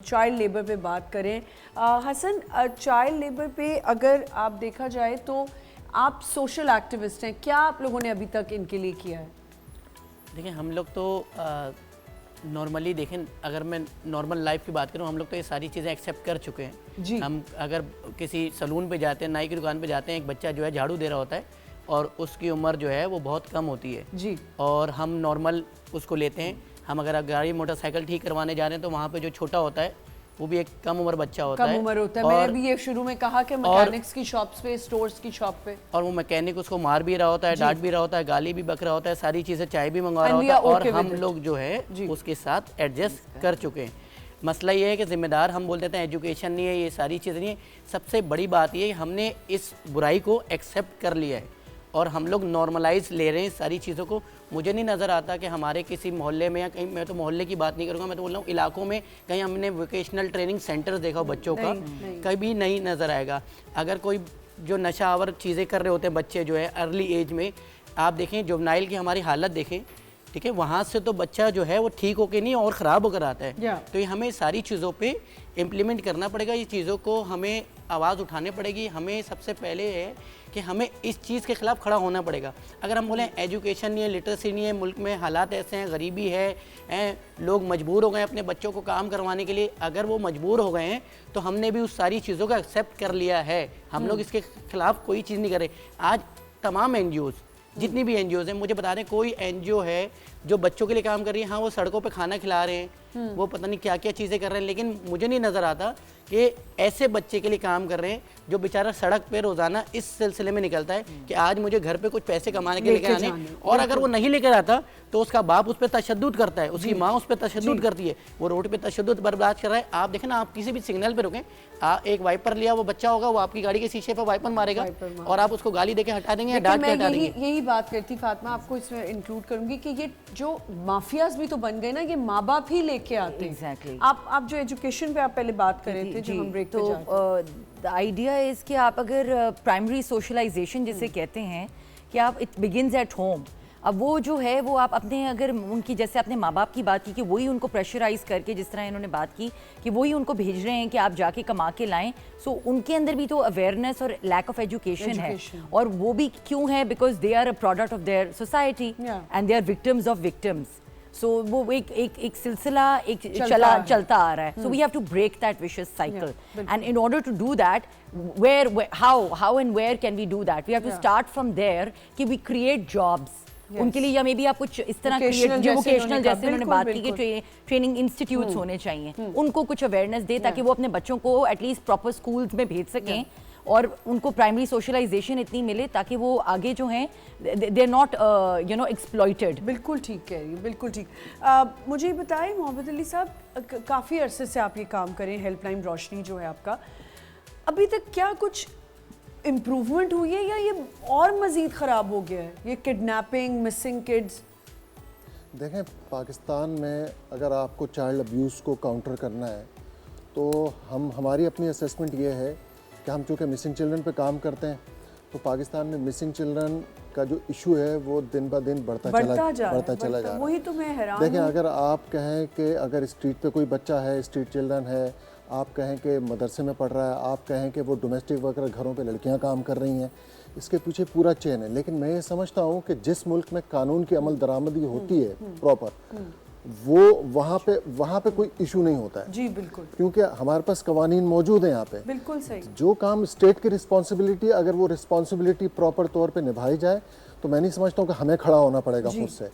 Child labour पे बात करें हसन, चाइल्ड लेबर पे अगर आप देखा जाए तो आप सोशल एक्टिविस्ट हैं, क्या आप लोगों ने अभी तक इनके लिए किया है? देखिए हम लोग तो नॉर्मली देखें, अगर मैं नॉर्मल लाइफ की बात करूं, हम लोग तो ये सारी चीज़ें एक्सेप्ट कर चुके हैं जी। हम अगर किसी सलून पे जाते हैं, नाई की दुकान पे जाते हैं, एक बच्चा जो है झाड़ू दे रहा होता है और उसकी उम्र जो है वो बहुत कम होती है जी। और हम नॉर्मल उसको लेते हैं। हम अगर गाड़ी मोटरसाइकिल ठीक करवाने जा रहे हैं तो वहाँ पे जो छोटा होता है वो भी एक कम उम्र बच्चा होता है। कम उम्र होता है। मैंने भी ये शुरू में कहा कि मैकेनिक्स की शॉप्स पे, स्टोर्स की शॉप पे, और वो मैकेनिक उसको मार भी रहा होता है, डांट भी रहा होता है, गाली भी बक रहा होता है, सारी चीज़ें चाय भी मंगवा रहा होता है और हम लोग जो है उसके साथ एडजस्ट कर चुके हैं। मसला ये है कि जिम्मेदार हम बोल देते हैं एजुकेशन नहीं है, ये सारी चीज़ें नहीं है। सबसे बड़ी बात ये है हमने इस बुराई को एक्सेप्ट कर लिया है और हम लोग नॉर्मलाइज ले रहे हैं सारी चीज़ों को। मुझे नहीं नज़र आता कि हमारे किसी मोहल्ले में या कहीं, मैं तो मोहल्ले की बात नहीं करूँगा, मैं तो बोल रहा हूँ इलाकों में कहीं हमने वोकेशनल ट्रेनिंग सेंटर देखा हो बच्चों का, कभी नहीं नज़र आएगा। अगर कोई जो नशा आवर चीज़ें कर रहे होते हैं बच्चे जो है अर्ली एज में, आप देखें जुवेनाइल की हमारी हालत देखें, ठीक है, वहाँ से तो बच्चा जो है वो ठीक होके नहीं और ख़राब होकर आता है। तो ये हमें सारी चीज़ों पे इम्प्लीमेंट करना पड़ेगा, ये चीज़ों को हमें आवाज़ उठानी पड़ेगी। हमें सबसे पहले है कि हमें इस चीज़ के ख़िलाफ़ खड़ा होना पड़ेगा। अगर हम बोलें एजुकेशन नहीं है, लिटरेसी नहीं है, मुल्क में हालात ऐसे हैं, गरीबी है, लोग मजबूर हो गए अपने बच्चों को काम करवाने के लिए, अगर वो मजबूर हो गए हैं तो हमने भी उस सारी चीज़ों को एक्सेप्ट कर लिया है। हम लोग इसके ख़िलाफ़ कोई चीज़ नहीं कर रहे। आज तमाम NGOs, जितनी भी NGOs हैं, मुझे बता दें कोई NGO है जो बच्चों के लिए काम कर रही है? हाँ, वो सड़कों पे खाना खिला रहे हैं, वो पता नहीं क्या क्या चीज़ें कर रहे हैं, लेकिन मुझे नहीं नज़र आता कि ऐसे बच्चे के लिए काम कर रहे हैं जो बेचारा सड़क पे रोज़ाना इस सिलसिले में निकलता है कि आज मुझे घर पे कुछ पैसे कमाने के लेकर आने, और अगर वो नहीं लेकर आता तो उसका बाप उस पर तशद्दुद करता है, उसकी माँ उस पर तशद्दुद करती है, वो रोड पे तशद्दुद बर्दाश्त कर रहा है। आप देखें ना, आप किसी भी सिग्नल पे रुकें, एक वाइपर लिया वो बच्चा होगा, वो आपकी गाड़ी के शीशे पर वाइपर मारेगा और आप उसको गाली देके हटा देंगे या डांट के हटा देंगे। यही बात करती फातिमा, आपको इसमें इंक्लूड करूंगी कि ये जो माफियाज भी तो बन गए ना, ये माँ बाप ही लेके आते हैं। Exactly. आप जो एजुकेशन पे आप पहले बात कर रहे थे, जो हम ब्रेक पे द आइडिया इज कि आप अगर प्राइमरी सोशलाइजेशन जिसे कहते हैं कि आप इट बिगिंस एट होम। अब वो जो है वो आप अपने, अगर उनकी जैसे अपने माँ बाप की बात की कि वही उनको प्रेशराइज करके, जिस तरह इन्होंने बात की कि वही उनको भेज रहे हैं कि आप जाके कमा के लाएं, सो उनके अंदर भी तो अवेयरनेस और लैक ऑफ एजुकेशन है। और वो भी क्यों है? Because they are a product of their society and they are victims of victims. So वो एक सिलसिला चलता आ रहा है। So we have to break that vicious cycle and in order to do that, how and where can we do that? We have to start from there कि we create jobs उनके लिए, या मे बी आप कुछ इस तरह vocational जैसे उन्होंने बात की कि ट्रेनिंग इंस्टीट्यूट्स होने चाहिए, उनको कुछ अवेयरनेस दे ताकि वो अपने बच्चों को एटलीस्ट प्रॉपर स्कूल्स में भेज सकें और उनको प्राइमरी सोशलाइजेशन इतनी मिले ताकि वो आगे जो हैं दे आर नॉट एक्सप्लॉइटेड। बिल्कुल ठीक कह रही है, बिल्कुल ठीक। मुझे बताएं मोहम्मद अली साहब, काफ़ी अरसे से आप ये काम करें, हेल्पलाइन रोशनी जो है आपका, अभी तक क्या कुछ इम्प्रूवमेंट हुई है या ये और मज़ीद ख़राब हो गया है, ये किडनैपिंग, मिसिंग किड्स? देखें, पाकिस्तान में अगर आपको चाइल्ड अब्यूज़ को काउंटर करना है तो हमारी अपनी असेसमेंट ये है कि हम चूँकि मिसिंग चिल्ड्रन पे काम करते हैं तो पाकिस्तान में मिसिंग चिल्ड्रन का जो इशू है वो दिन ब दिन बढ़ता चला जा रहा है। वही तो मैं हैरान। देखें, अगर आप कहें कि अगर स्ट्रीट पे कोई बच्चा है, स्ट्रीट चिल्ड्रन है, आप कहें कि मदरसे में पढ़ रहा है, आप कहें कि वो डोमेस्टिक वर्कर घरों पे लड़कियां काम कर रही हैं, इसके पीछे पूरा चेन है। लेकिन मैं ये समझता हूँ कि जिस मुल्क में कानून की अमल दरामदी होती है प्रॉपर, वो वहाँ पे कोई इशू नहीं होता है। जी बिल्कुल, क्योंकि हमारे पास कवानीन मौजूद हैं यहाँ पे। बिल्कुल सही। जो काम स्टेट की रिस्पॉन्सिबिलिटी, अगर वो रिस्पॉन्सिबिलिटी प्रॉपर तौर पे निभाई जाए तो मैं नहीं समझता हूँ कि हमें खड़ा होना पड़ेगा खुद से।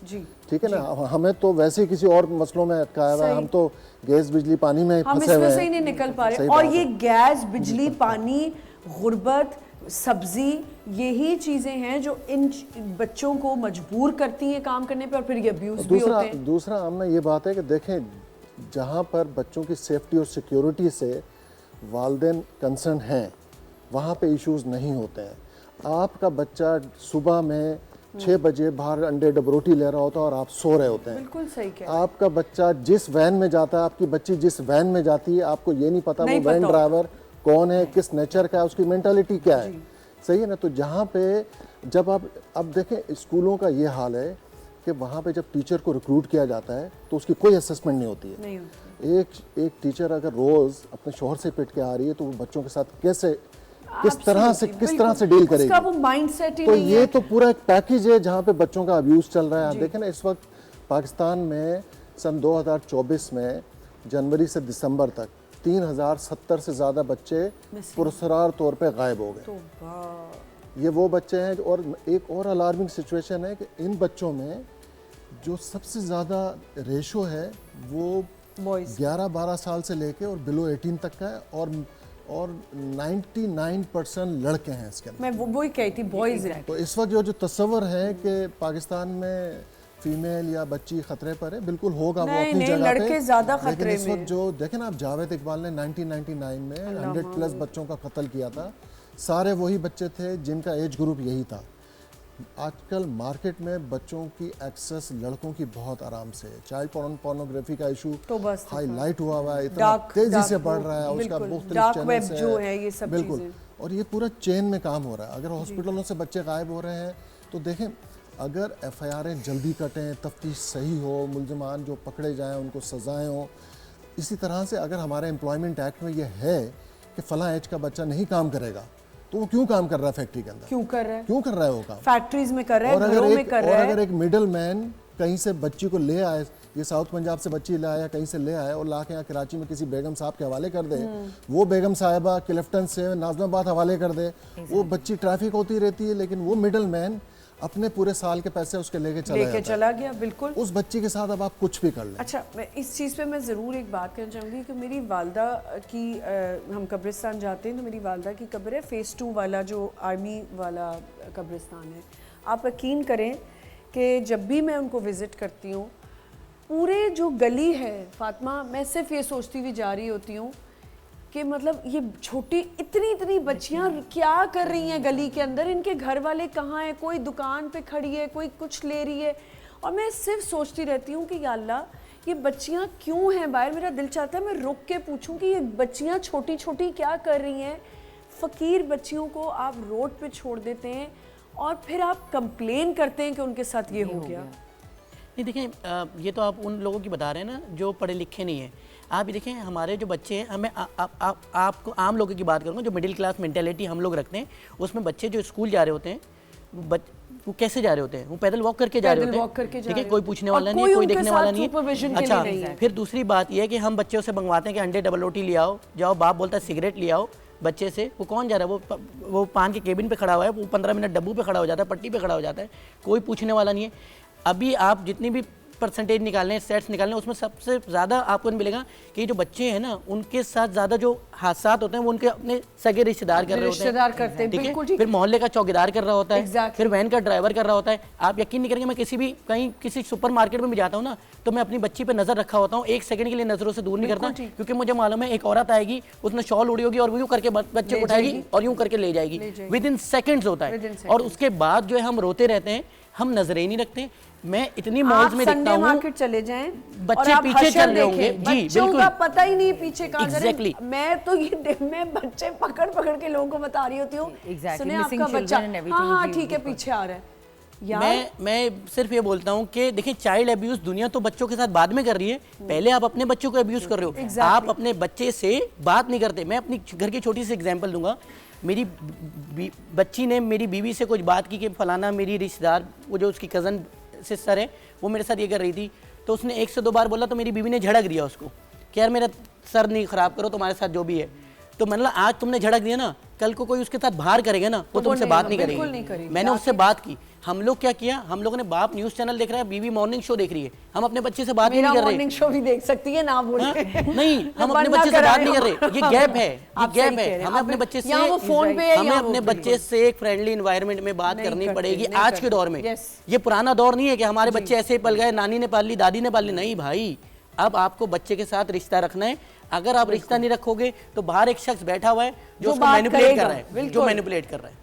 ठीक है ना, हमें तो वैसे ही किसी और मसलों में अटकाया हुआ है, हम तो गैस बिजली पानी में फंसे हुए हैं, नहीं निकल पा रहे। और ये गैस, बिजली, पानी, गुर्बत, सब्जी, यही चीज़ें हैं जो इन बच्चों को मजबूर करती हैं काम करने पे और फिर ये अब्यूज़ भी होते हैं। दूसरा आमना ये बात है कि देखें, जहाँ पर बच्चों की सेफ्टी और सिक्योरिटी से वालिदैन कंसर्न हैं, वहाँ पे इश्यूज़ नहीं होते हैं। आपका बच्चा सुबह में 6 बजे बाहर अंडे डबरोटी ले रहा होता है और आप सो रहे होते हैं। बिल्कुल सही कह। आपका बच्चा जिस वैन में जाता है, आपकी बच्ची जिस वैन में जाती है, आपको ये नहीं पता वो वैन ड्राइवर कौन है, किस नेचर का है, उसकी मेंटालिटी क्या है। सही है ना? तो जहाँ पे जब आप अब देखें, स्कूलों का ये हाल है कि वहाँ पे जब टीचर को रिक्रूट किया जाता है तो उसकी कोई असेसमेंट नहीं होती है। नहीं होती। एक टीचर अगर रोज़ अपने शोहर से पिट के आ रही है तो वो बच्चों के साथ किस तरह से डील करेगी, उसका वो माइंडसेट ही तो नहीं ये है। तो पूरा एक पैकेज है जहाँ पे बच्चों का अब्यूज़ चल रहा है। आप देखें ना, इस वक्त पाकिस्तान में सन 2024 में जनवरी से दिसंबर तक 3070 से ज़्यादा बच्चे पुरस्कार तौर पे गायब हो गए। ये वो बच्चे हैं और एक और अलार्मिंग सिचुएशन है कि इन बच्चों में जो सबसे ज़्यादा रेशो है वो 11-12 साल से लेके और बिलो 18 तक का है, और 99% लड़के हैं इसके अंदर। मैं वही कही थी, बॉयज। तो इस वक्त जो तस्वर है कि पाकिस्तान में फीमेल या बच्ची खतरे पर है, बिल्कुल होगा वो अपनी जगह पे, लड़के ज्यादा खतरे में। इस वक्त जो देखें ना आप, जावेद इकबाल ने 1999 में 100+ बच्चों का कत्ल किया था। सारे वही बच्चे थे जिनका एज ग्रुप यही था। आजकल मार्केट में बच्चों की एक्सेस लड़कों की बहुत आराम से है। चाइल्ड पोर्नोग्राफी का इशू तो बस हाईलाइट हुआ हुआ है, इतना तेजी से बढ़ रहा है, उसका डार्क वेब जो है, ये सब बिल्कुल चीजें, और ये पूरा चेन में काम हो रहा है। अगर हॉस्पिटलों से बच्चे गायब हो रहे हैं तो देखें, अगर FIR जल्दी कटें, तफ्तीश सही हो, मुल्ज़िमान जो पकड़े जाएं उनको सज़ाएं हो। इसी तरह से अगर हमारे एम्प्लॉयमेंट एक्ट में ये है कि फ़लाँ एज का बच्चा नहीं काम करेगा तो वो क्यों काम कर रहा है फैक्ट्री के अंदर, क्यों कर रहा है वो काम फैक्ट्रीज में कर रहा है, घरों में कर रहा है। और अगर एक मिडल मैन कहीं से बच्ची को ले आए, ये साउथ पंजाब से बच्ची ले आया, कहीं से ले आए और ला के यहाँ कराची में किसी बेगम साहब के हवाले कर दे, वो बेगम साहिबा क्लिफ्टन से नाज़िमाबाद हवाले कर दे, वो बच्ची ट्रैफिक होती रहती है, लेकिन वो मिडल मैन अपने पूरे साल के पैसे उसके लेके चला गया। बिल्कुल उस बच्ची के साथ अब आप कुछ भी कर लें। अच्छा, मैं इस चीज़ पे मैं ज़रूर एक बात कहना चाहूँगी कि मेरी वालदा की हम कब्रिस्तान जाते हैं तो मेरी वालदा की कब्र है फ़ेज़ 2 वाला, जो आर्मी वाला कब्रिस्तान है। आप यकीन करें कि जब भी मैं उनको विज़िट करती हूँ, पूरे जो गली है फातिमा, मैं सिर्फ ये सोचती हुई जा रही होती हूँ कि मतलब ये छोटी इतनी बच्चियां क्या कर रही हैं गली के अंदर, इनके घर वाले कहाँ हैं, कोई दुकान पे खड़ी है, कोई कुछ ले रही है, और मैं सिर्फ सोचती रहती हूँ कि या अल्लाह, ये बच्चियां क्यों हैं बाहर। मेरा दिल चाहता है मैं रुक के पूछूं कि ये बच्चियां छोटी छोटी क्या कर रही हैं। फ़कीर बच्चियों को आप रोड पे छोड़ देते हैं और फिर आप कंप्लेन करते हैं कि उनके साथ ये हो गया। नहीं देखें, ये तो आप उन लोगों की बता रहे हैं ना जो पढ़े लिखे नहीं हैं। आप ये देखें, हमारे जो बच्चे हैं, हमें आपको आम लोगों की बात करूँगा, जो मिडिल क्लास मेंटेलिटी हम लोग रखते हैं, उसमें बच्चे जो स्कूल जा रहे होते हैं वो कैसे जा रहे होते हैं? वो पैदल वॉक करके जा रहे होते हैं, ठीक है, कोई पूछने वाला नहीं है, कोई देखने वाला नहीं है। अच्छा, फिर दूसरी बात यह है कि हम बच्चों से मंगवाते हैं कि अंडे डबल रोटी ले आओ, जाओ, बाप बोलता है सिगरेट ले आओ बच्चे से। वो कौन जा रहा है? वो पान के केबिन पे खड़ा हुआ है, वो 15 मिनट डब्बू पे खड़ा हो जाता है, पट्टी पे खड़ा हो जाता है, कोई पूछने वाला नहीं है। अभी आप जितनी भी परसेंटेज निकालने, सेट्स निकालने, उसमें सबसे ज़्यादा आपको मिलेगा कि जो बच्चे हैं ना, उनके साथ ज़्यादा जो हादसात होते हैं वो उनके अपने सगे रिश्तेदार कर रहे होते हैं, ठीक है, फिर मोहल्ले का चौकीदार कर रहा होता है, फिर वैन का ड्राइवर कर रहा होता है। आप यकीन नहीं करेंगे, मैं किसी सुपर मार्केट में भी जाता हूँ ना, तो मैं अपनी बच्ची पे नजर रखा होता हूँ, एक सेकंड के लिए नजरों से दूर नहीं करता, क्योंकि मुझे मालूम है एक औरत आएगी, उसने शॉल उड़ी होगी और वो यूं करके बच्चे को उठाएगी और यूं करके ले जाएगी, विद इन सेकेंड्स होता है। और उसके बाद जो है हम रोते रहते हैं, हम नजरें ही नहीं रखते। मैं इतनी मौज में देखता हूँ, मार्केट चले जाएं, बच्चे पीछे चल रहे होंगे, जी बिल्कुल, का पता ही नहीं पीछे कहाँ जा रहे हैं। Exactly. मैं तो मैं बच्चे पकड़ के लोगों को बता रही होती हूँ, सुने आपका बच्चा, हाँ ठीक है, पीछे आ रहा है। मैं सिर्फ ये बोलता हूँ कि देखिए, चाइल्ड अब्यूज दुनिया तो बच्चों के साथ बाद में कर रही है, पहले आप अपने बच्चों को अब्यूज कर रहे हो, आप अपने बच्चे से बात नहीं करते। मैं अपनी घर की छोटी सी एग्जांपल दूंगा। मेरी बच्ची ने मेरी बीवी से कुछ बात की कि फलाना मेरी रिश्तेदार, वो जो उसकी कज़न सिस्टर है, वो मेरे साथ ये कर रही थी, तो उसने 1 से 2 बार बोला, तो मेरी बीवी ने झड़क दिया उसको कि यार मेरा सर नहीं खराब करो, तुम्हारे साथ जो भी है। तो मैंने कहा, आज तुमने झड़क दिया ना, कल को कोई उसके साथ बाहर करेगा ना, वो तुमसे बात नहीं करेगी। मैंने उससे बात की। हम लोग क्या किया, हम लोगों ने, बाप न्यूज चैनल देख रहा है, बीवी मॉर्निंग शो देख रही है, हम अपने बच्चे से बात नहीं कर रहे। मॉर्निंग शो भी देख सकती है ना, बोल नहीं, हम अपने बच्चे से बात नहीं कर रहे। ये गैप है, ये गैप है। हमें अपने बच्चे से, हमें अपने बच्चे से एक फ्रेंडली एनवायरनमेंट में बात करनी पड़ेगी आज के दौर में। ये पुराना दौर नहीं है कि हमारे बच्चे ऐसे पल गए, नानी ने पाल ली, दादी ने पाल ली। नहीं भाई, अब आपको बच्चे के साथ रिश्ता रखना है। अगर आप रिश्ता नहीं रखोगे तो बाहर एक शख्स बैठा हुआ है जो उसको मैनिपुलेट कर रहा है,